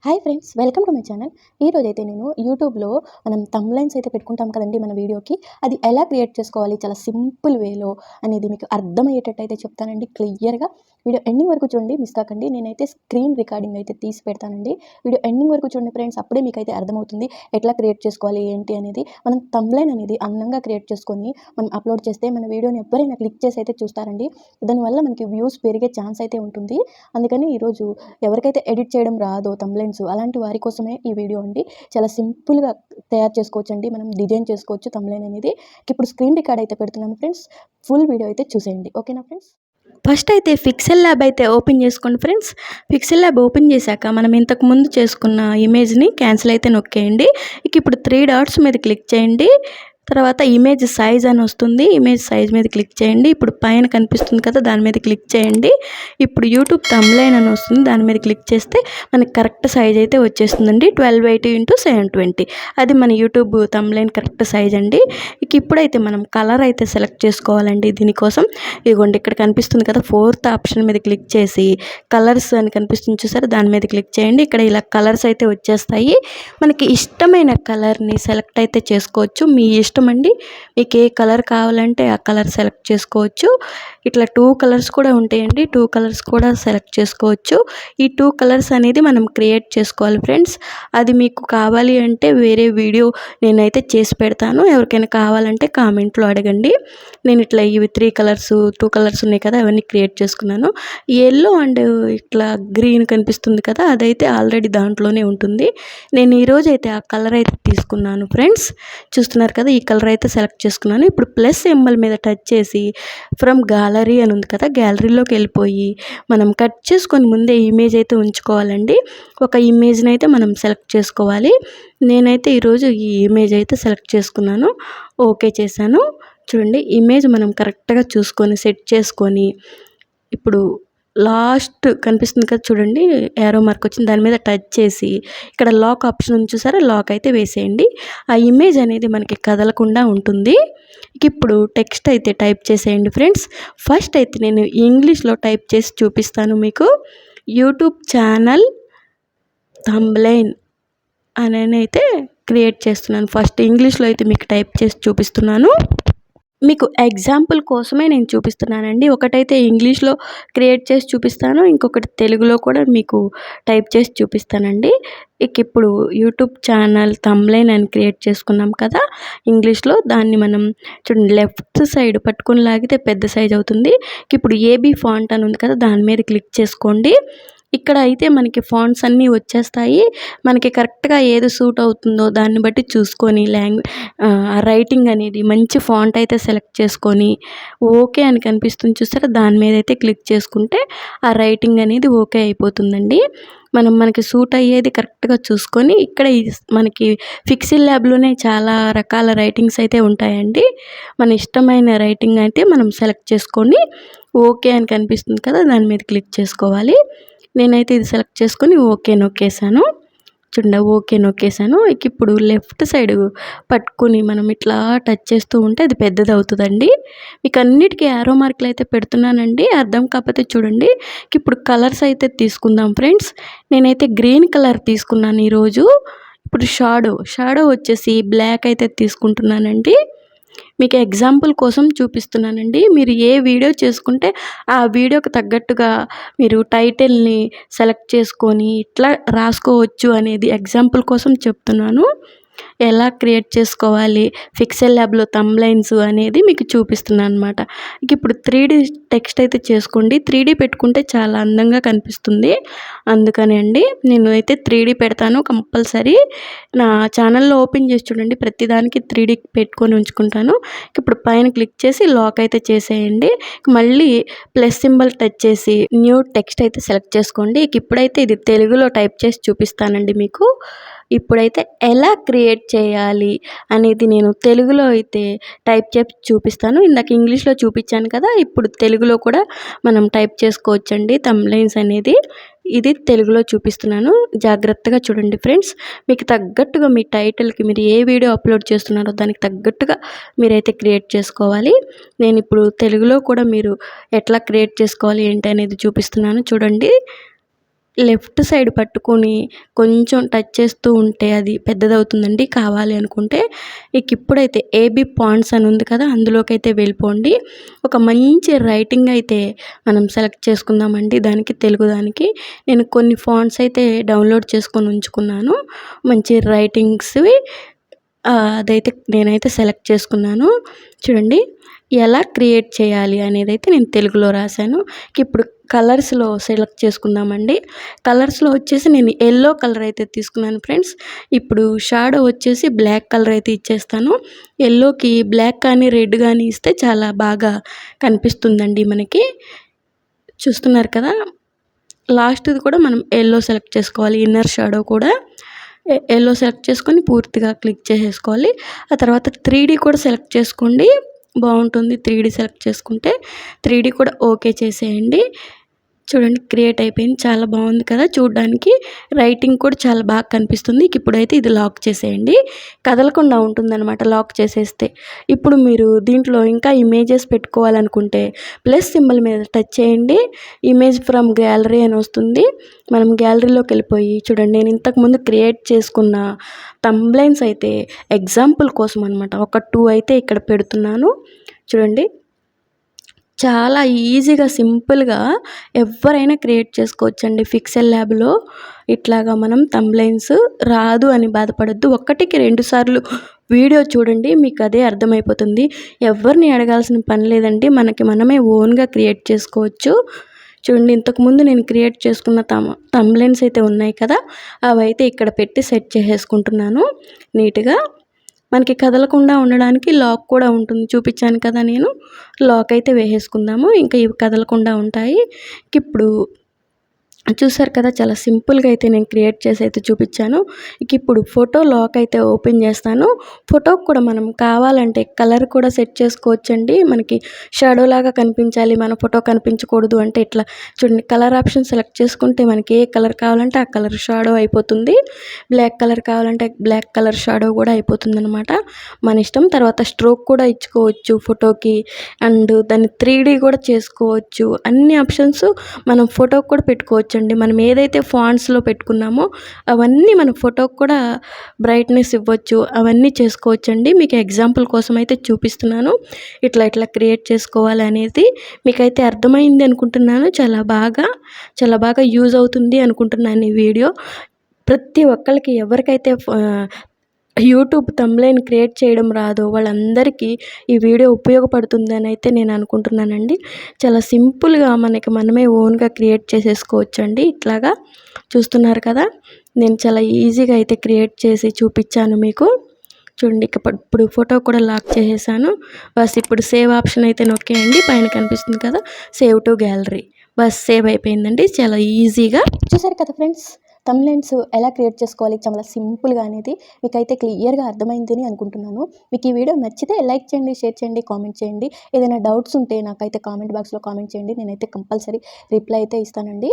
Hi friends, welcome to my channel. ఈరోజైతే నేను యూట్యూబ్లో మనం థంబ్‌నెయిల్స్ అయితే పెట్టుకుంటాం కదండీ మన వీడియోకి. అది ఎలా క్రియేట్ చేసుకోవాలి చాలా సింపుల్ వేలో అనేది మీకు అర్థమయ్యేటట్టు అయితే చెప్తానండి క్లియర్‌గా. వీడియో ఎండింగ్ వరకు చూడండి, మిస్ కాకండి. నేనైతే స్క్రీన్ రికార్డింగ్ అయితే తీసి పెడతానండి. వీడియో ఎండింగ్ వరకు చూడండి ఫ్రెండ్స్, అప్పుడే మీకైతే అర్థమవుతుంది ఎట్లా క్రియేట్ చేసుకోవాలి ఏంటి అనేది. మనం థంబ్‌నెయిల్ అనేది అందంగా క్రియేట్ చేసుకొని మనం అప్లోడ్ చేస్తే మన వీడియోని ఎవరైనా క్లిక్ చేసి అయితే చూస్తారండి. దానివల్ల మనకి వ్యూస్ పెరిగే ఛాన్స్ అయితే ఉంటుంది. అందుకని ఈరోజు ఎవరికైతే ఎడిట్ చేయడం రాదో థంబ్‌నెయిల్స్ అలాంటి వారి కోసమే ఈ వీడియో అండి. చాలా సింపుల్‌గా తయారు చేసుకోవచ్చండి. మనం డిజైన్ చేసుకోవచ్చు థంబ్‌నెయిల్ అనేది. ఇప్పుడు స్క్రీన్ రికార్డ్ అయితే పెడుతున్నాను ఫ్రెండ్స్. ఫుల్ వీడియో అయితే చూసేయండి. ఓకేనా ఫ్రెండ్స్? ఫస్ట్ అయితే పిక్సెల్ ల్యాబ్ అయితే ఓపెన్ చేసుకోండి ఫ్రెండ్స్. పిక్సెల్ ల్యాబ్ ఓపెన్ చేశాక మనం ఇంతకు ముందు చేసుకున్న ఇమేజ్ని క్యాన్సిల్ అయితే నొక్కేయండి. ఇక ఇప్పుడు 3 డాట్స్ మీద క్లిక్ చేయండి. తర్వాత ఇమేజ్ సైజ్ అని వస్తుంది. ఇమేజ్ సైజ్ మీద క్లిక్ చేయండి. ఇప్పుడు పైన కనిపిస్తుంది కదా, దాని మీద క్లిక్ చేయండి. ఇప్పుడు యూట్యూబ్ థంబ్‌నెయిల్ అని వస్తుంది, దాని మీద క్లిక్ చేస్తే మనకి కరెక్ట్ సైజ్ అయితే వచ్చేస్తుందండి. 1280 x 720 అది మన యూట్యూబ్ థంబ్‌నెయిల్ కరెక్ట్ సైజ్ అండి. ఇక ఇప్పుడైతే మనం కలర్ అయితే సెలెక్ట్ చేసుకోవాలండి. దీనికోసం ఇదిగోండి ఇక్కడ కనిపిస్తుంది కదా, 4th ఆప్షన్ మీద క్లిక్ చేసి కలర్స్ అని కనిపిస్తుంది చూసారా, దాని మీద క్లిక్ చేయండి. ఇక్కడ ఇలా కలర్స్ అయితే వచ్చేస్తాయి. మనకి ఇష్టమైన కలర్ని సెలెక్ట్ అయితే చేసుకోవచ్చు. మీ ఇష్టం అండి, మీకు ఏ కలర్ కావాలంటే ఆ కలర్ సెలెక్ట్ చేసుకోవచ్చు. ఇట్లా 2 కలర్స్ కూడా ఉంటాయండి, 2 కలర్స్ కూడా సెలెక్ట్ చేసుకోవచ్చు. ఈ 2 కలర్స్ అనేది మనం క్రియేట్ చేసుకోవాలి ఫ్రెండ్స్. అది మీకు కావాలి అంటే వేరే వీడియో నేనైతే చేసి పెడతాను. ఎవరికైనా కావాలంటే కామెంట్లో అడగండి. నేను ఇట్లా ఇవి 3 కలర్స్ 2 కలర్స్ ఉన్నాయి కదా, అవన్నీ క్రియేట్ చేసుకున్నాను. ఎల్లో అండ్ ఇట్లా గ్రీన్ కనిపిస్తుంది కదా, అదైతే ఆల్రెడీ దాంట్లోనే ఉంటుంది. నేను ఈరోజు అయితే ఆ కలర్ అయితే తీసుకున్నాను ఫ్రెండ్స్. చూస్తున్నారు కదా, ఈ కలర్ అయితే సెలెక్ట్ చేసుకున్నాను. ఇప్పుడు ప్లస్ సింబల్ మీద టచ్ చేసి ఫ్రమ్ గ్యాలరీ అని ఉంది కదా, గ్యాలరీలోకి వెళ్ళిపోయి మనం కట్ చేసుకొని ముందే ఇమేజ్ అయితే ఉంచుకోవాలండి. ఒక ఇమేజ్ని అయితే మనం సెలెక్ట్ చేసుకోవాలి. నేనైతే ఈరోజు ఈ ఇమేజ్ అయితే సెలెక్ట్ చేసుకున్నాను, ఓకే చేశాను. చూడండి, ఇమేజ్ మనం కరెక్ట్గా చూసుకొని సెట్ చేసుకొని ఇప్పుడు లాస్ట్ కనిపిస్తుంది కదా చూడండి, యారో మార్క్ వచ్చింది, దాని మీద టచ్ చేసి ఇక్కడ లాక్ ఆప్షన్ ఉంది చూసారా, లాక్ అయితే వేసేయండి. ఆ ఇమేజ్ అనేది మనకి కదలకుండా ఉంటుంది. ఇప్పుడు టెక్స్ట్ అయితే టైప్ చేసేయండి ఫ్రెండ్స్. ఫస్ట్ అయితే నేను ఇంగ్లీష్లో టైప్ చేసి చూపిస్తాను మీకు. యూట్యూబ్ ఛానల్ థంబ్‌నెయిల్ అని అయితే క్రియేట్ చేస్తున్నాను. ఫస్ట్ ఇంగ్లీష్లో అయితే మీకు టైప్ చేసి చూపిస్తున్నాను. మీకు ఎగ్జాంపుల్ కోసమే నేను చూపిస్తున్నానండి. ఒకటైతే ఇంగ్లీష్లో క్రియేట్ చేసి చూపిస్తాను, ఇంకొకటి తెలుగులో కూడా మీకు టైప్ చేసి చూపిస్తానండి. ఇక ఇప్పుడు యూట్యూబ్ ఛానల్ థంబ్‌నెయిల్ అని క్రియేట్ చేసుకున్నాం కదా ఇంగ్లీష్లో, దాన్ని మనం చూడండి లెఫ్ట్ సైడ్ పట్టుకొని లాగితే పెద్ద సైజ్ అవుతుంది. ఇప్పుడు ఏబీ ఫాంట్ అని ఉంది కదా, దాని మీద క్లిక్ చేసుకోండి. ఇక్కడ అయితే మనకి ఫాంట్స్ అన్నీ వచ్చేస్తాయి. మనకి కరెక్ట్గా ఏది సూట్ అవుతుందో దాన్ని బట్టి చూసుకొని రైటింగ్ అనేది మంచి ఫాంట్ అయితే సెలెక్ట్ చేసుకొని ఓకే అని కనిపిస్తుంది చూస్తారా, దాని మీద అయితే క్లిక్ చేసుకుంటే ఆ రైటింగ్ అనేది ఓకే అయిపోతుందండి. మనకి సూట్ అయ్యేది కరెక్ట్గా చూసుకొని ఇక్కడ మనకి పిక్సెల్ ల్యాబ్లోనే చాలా రకాల రైటింగ్స్ అయితే ఉంటాయండి. మన ఇష్టమైన రైటింగ్ అయితే మనం సెలెక్ట్ చేసుకొని ఓకే అని కనిపిస్తుంది కదా, దాని మీద క్లిక్ చేసుకోవాలి. నేనైతే ఇది సెలెక్ట్ చేసుకొని ఓకే నొక్కేసాను. చూడండి, ఓకే నొక్కేసాను. ఇక ఇప్పుడు లెఫ్ట్ సైడ్ పట్టుకొని మనం ఇట్లా టచ్ చేస్తూ ఉంటే అది పెద్దది అవుతుందండి. మీకు అన్నిటికీ యారో మార్కులు అయితే పెడుతున్నానండి, అర్థం కాకపోతే చూడండి. ఇప్పుడు కలర్స్ అయితే తీసుకుందాం ఫ్రెండ్స్. నేనైతే గ్రీన్ కలర్ తీసుకున్నాను ఈరోజు. ఇప్పుడు షాడో వచ్చేసి బ్లాక్ అయితే తీసుకుంటున్నానండి. మీకు ఎగ్జాంపుల్ కోసం చూపిస్తున్నానండి. మీరు ఏ వీడియో చేసుకుంటే ఆ వీడియోకి తగ్గట్టుగా మీరు టైటిల్ని సెలెక్ట్ చేసుకొని ఇట్లా రాసుకోవచ్చు అనేది ఎగ్జాంపుల్ కోసం చెప్తున్నాను. ఎలా క్రియేట్ చేసుకోవాలి పిక్సెల్ ల్యాబ్లో థంబ్‌నెయిల్స్ అనేది మీకు చూపిస్తున్నాను అనమాట. ఇప్పుడు 3D టెక్స్ట్ అయితే చేసుకోండి. 3D పెట్టుకుంటే చాలా అందంగా కనిపిస్తుంది. అందుకని అండి నేను అయితే 3D పెడతాను కంపల్సరీ. నా ఛానల్లో ఓపెన్ చేసి చూడండి, ప్రతిదానికి 3D పెట్టుకొని ఉంచుకుంటాను. ఇప్పుడు పైన క్లిక్ చేసి లాక్ అయితే చేసేయండి. మళ్ళీ ప్లస్ సింబల్ టచ్ చేసి న్యూ టెక్స్ట్ అయితే సెలెక్ట్ చేసుకోండి. ఇప్పుడైతే ఇది తెలుగులో టైప్ చేసి చూపిస్తానండి మీకు. ఇప్పుడైతే ఎలా క్రియేట్ చేయాలి అనేది నేను తెలుగులో అయితే టైప్ చేసి చూపిస్తాను. ఇందాక ఇంగ్లీష్లో చూపించాను కదా, ఇప్పుడు తెలుగులో కూడా మనం టైప్ చేసుకోవచ్చండి థంబ్‌నెయిల్స్ అనేది. ఇది తెలుగులో చూపిస్తున్నాను, జాగ్రత్తగా చూడండి ఫ్రెండ్స్. మీకు తగ్గట్టుగా మీ టైటిల్కి మీరు ఏ వీడియో అప్లోడ్ చేస్తున్నారో దానికి తగ్గట్టుగా మీరైతే క్రియేట్ చేసుకోవాలి. నేను ఇప్పుడు తెలుగులో కూడా మీరు ఎట్లా క్రియేట్ చేసుకోవాలి ఏంటి అనేది చూపిస్తున్నాను చూడండి. లెఫ్ట్ సైడ్ పట్టుకొని కొంచెం టచ్ చేస్తూ ఉంటే అది పెద్దదవుతుందండి కావాలి అనుకుంటే. ఇప్పుడైతే ఏబీ పాండ్స్ అని ఉంది కదా, అందులోకి అయితే వెళ్ళిపోండి. ఒక మంచి రైటింగ్ అయితే మనం సెలెక్ట్ చేసుకుందామండి. దానికి తెలుగు దానికి నేను కొన్ని ఫాంట్స్ అయితే డౌన్లోడ్ చేసుకొని ఉంచుకున్నాను, మంచి రైటింగ్స్వి. అదైతే నేనైతే సెలెక్ట్ చేసుకున్నాను. చూడండి ఎలా క్రియేట్ చేయాలి అనేది అయితే నేను తెలుగులో రాశాను. ఇప్పుడు కలర్స్లో సెలెక్ట్ చేసుకుందామండి. కలర్స్లో వచ్చేసి నేను ఎల్లో కలర్ అయితే తీసుకున్నాను ఫ్రెండ్స్. ఇప్పుడు షాడో వచ్చేసి బ్లాక్ కలర్ అయితే ఇచ్చేస్తాను. ఎల్లోకి బ్లాక్ కానీ రెడ్ కానీ ఇస్తే చాలా బాగా కనిపిస్తుందండి మనకి. చూస్తున్నారు కదా, లాస్ట్ది కూడా మనం ఎల్లో సెలెక్ట్ చేసుకోవాలి. ఇన్నర్ షాడో కూడా ఎల్లో సెలెక్ట్ చేసుకొని పూర్తిగా క్లిక్ చేసేసుకోవాలి. ఆ తర్వాత 3D కూడా సెలెక్ట్ చేసుకోండి, బాగుంటుంది. 3D సెలెక్ట్ చేసుకుంటే 3D కూడా ఓకే చేసేయండి. చూడండి క్రియేట్ అయిపోయింది, చాలా బాగుంది కదా చూడడానికి. రైటింగ్ కూడా చాలా బాగా కనిపిస్తుంది. ఇప్పుడైతే ఇది లాక్ చేసేయండి, కదలకుండా ఉంటుందన్నమాట లాక్ చేసేస్తే. ఇప్పుడు మీరు దీంట్లో ఇంకా ఇమేజెస్ పెట్టుకోవాలనుకుంటే ప్లస్ సింబల్ మీద టచ్ చేయండి, ఇమేజ్ ఫ్రమ్ గ్యాలరీ అని వస్తుంది. మనం గ్యాలరీలోకి వెళ్ళిపోయి చూడండి, నేను ఇంతకుముందు క్రియేట్ చేసుకున్న థంబ్నెయిల్స్ అయితే ఎగ్జాంపుల్ కోసం అనమాట ఒక 2 అయితే ఇక్కడ పెడుతున్నాను. చూడండి చాలా ఈజీగా సింపుల్గా ఎవరైనా క్రియేట్ చేసుకోవచ్చండి పిక్సెల్ ల్యాబ్లో. ఇట్లాగా మనం థంబ్నెయిల్స్ రాదు అని బాధపడొద్దు. 1కి 2 సార్లు వీడియో చూడండి, మీకు అదే అర్థమైపోతుంది. ఎవరిని అడగాల్సిన పని లేదండి, మనకి మనమే ఓన్గా క్రియేట్ చేసుకోవచ్చు. చూడండి ఇంతకుముందు నేను క్రియేట్ చేసుకున్న థంబ్నెయిల్స్ అయితే ఉన్నాయి కదా, అవైతే ఇక్కడ పెట్టి సెట్ చేసేసుకుంటున్నాను నీట్గా. మనకి కదలకుండా ఉండడానికి లాక్ కూడా ఉంటుంది, చూపించాను కదా నేను. లాక్ అయితే వేసేసుకుందాము, ఇంకా ఇవి కదలకుండా ఉంటాయి. ఇప్పుడు చూసారు కదా, చాలా సింపుల్గా అయితే నేను క్రియేట్ చేసి అయితే చూపించాను. ఇప్పుడు ఫోటో లాక్ అయితే ఓపెన్ చేస్తాను. ఫోటోకి కూడా మనం కావాలంటే కలర్ కూడా సెట్ చేసుకోవచ్చండి. మనకి షాడో లాగా కనిపించాలి, మన ఫోటో కనిపించకూడదు అంటే ఇట్లా చూడండి కలర్ ఆప్షన్ సెలెక్ట్ చేసుకుంటే మనకి ఏ కలర్ కావాలంటే ఆ కలర్ షాడో అయిపోతుంది. బ్లాక్ కలర్ కావాలంటే బ్లాక్ కలర్ షాడో కూడా అయిపోతుంది అనమాట, మన ఇష్టం. తర్వాత స్ట్రోక్ కూడా ఇచ్చుకోవచ్చు ఫోటోకి, అండ్ దాన్ని 3D కూడా చేసుకోవచ్చు. అన్ని ఆప్షన్స్ మనం ఫోటోకి కూడా పెట్టుకోవచ్చు అండి. మనం ఏదైతే ఫాంట్స్లో పెట్టుకున్నామో అవన్నీ మన ఫోటోకి కూడా బ్రైట్నెస్ ఇవ్వచ్చు, అవన్నీ చేసుకోవచ్చండి. మీకు ఎగ్జాంపుల్ కోసం అయితే చూపిస్తున్నాను ఇట్లా క్రియేట్ చేసుకోవాలి అనేది. మీకైతే అర్థమైంది అనుకుంటున్నాను, చాలా బాగా యూజ్ అవుతుంది అనుకుంటున్నాను ఈ వీడియో. ప్రతి ఒక్కరికి ఎవరికైతే యూట్యూబ్ థంబ్నెయిల్ క్రియేట్ చేయడం రాదో వాళ్ళందరికీ ఈ వీడియో ఉపయోగపడుతుందని అయితే నేను అనుకుంటున్నానండి. చాలా సింపుల్గా మనకి మనమే ఓన్గా క్రియేట్ చేసేసుకోవచ్చండి. ఇట్లాగా చూస్తున్నారు కదా, నేను చాలా ఈజీగా అయితే క్రియేట్ చేసి చూపించాను మీకు. చూడండి ఇప్పుడు ఫోటో కూడా లాక్ చేసేసాను. బస్ ఇప్పుడు సేవ్ ఆప్షన్ అయితే నొక్కేయండి, పైన కనిపిస్తుంది కదా save to gallery. Bus save అయిపోయిందండి చాలా ఈజీగా. చూసారు కదా ఫ్రెండ్స్, థంబ్నెయిల్స్ ఎలా క్రియేట్ చేసుకోవాలి చాలా సింపుల్గా అనేది మీకైతే క్లియర్గా అర్థమైందని అనుకుంటున్నాను. మీకు ఈ వీడియో నచ్చితే లైక్ చేయండి, షేర్ చేయండి, కామెంట్ చేయండి. ఏదైనా డౌట్స్ ఉంటే నాకైతే కామెంట్ బాక్స్లో కామెంట్ చేయండి, నేనైతే కంపల్సరీ రిప్లై అయితే ఇస్తానండి.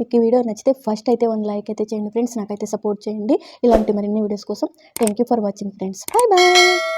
మీకు ఈ వీడియో నచ్చితే ఫస్ట్ అయితే 1 లైక్ అయితే చేయండి ఫ్రెండ్స్, నాకైతే సపోర్ట్ చేయండి ఇలాంటి మరిన్ని వీడియోస్ కోసం. Thank you for watching friends, bye bye.